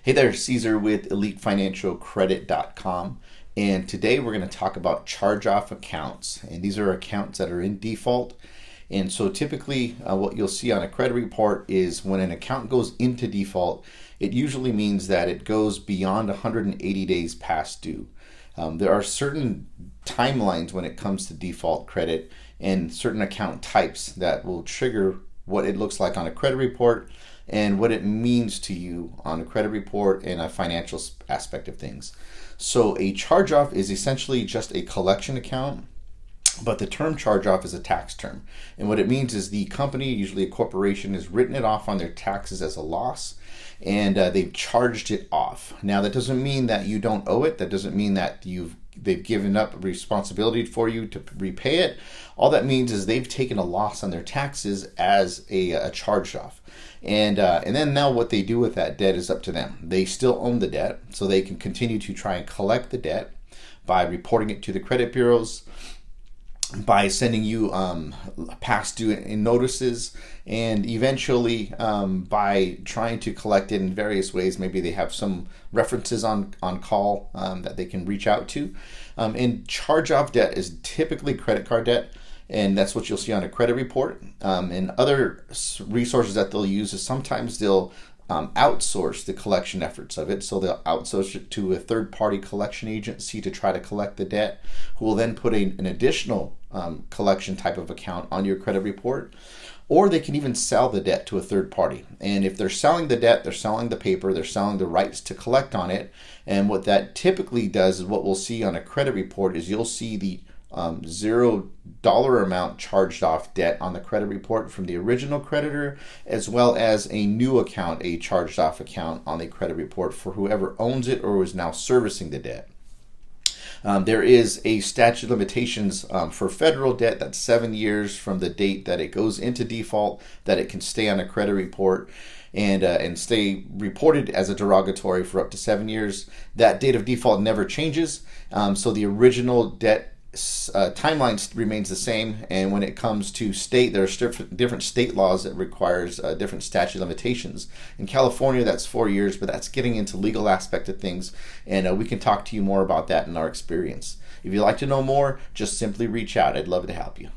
Hey there, Caesar with EliteFinancialCredit.com. And today we're going to talk about charge-off accounts. And these are accounts that are in default. And so typically what you'll see on a credit report is when an account goes into default, it usually means that it goes beyond 180 days past due. There are certain timelines when it comes to default credit and certain account types that will trigger what it looks like on a credit report and what it means to you on a credit report and a financial aspect of things. So a charge-off is essentially just a collection account, but the term charge-off is a tax term. And what it means is the company, usually a corporation, has written it off on their taxes as a loss, and they've charged it off. Now, that doesn't mean that you don't owe it. That doesn't mean that they've given up responsibility for you to repay it. All that means is they've taken a loss on their taxes as a charge-off. And then now what they do with that debt is up to them. They still own the debt, so they can continue to try and collect the debt by reporting it to the credit bureaus, by sending you past due notices, and eventually by trying to collect it in various ways. Maybe they have some references on call that they can reach out to. And charge-off debt is typically credit card debt, and that's what you'll see on a credit report. And other resources that they'll use is sometimes they'll outsource the collection efforts of it. So they'll outsource it to a third-party collection agency to try to collect the debt, who will then put an additional collection type of account on your credit report. Or they can even sell the debt to a third party. And if they're selling the debt, they're selling the paper, they're selling the rights to collect on it. And what that typically does is what we'll see on a credit report is you'll see the $0 amount charged off debt on the credit report from the original creditor, as well as a new account, a charged off account on the credit report for whoever owns it or is now servicing the debt. There is a statute of limitations for federal debt that's 7 years from the date that it goes into default, that it can stay on a credit report and stay reported as a derogatory for up to 7 years. That date of default never changes, so the original debt timeline remains the same. And when it comes to state, there's different state laws that requires different statute limitations. In California, that's 4 years, but that's getting into legal aspect of things, and we can talk to you more about that in our experience. If you'd like to know more, just simply reach out. I'd love to help you.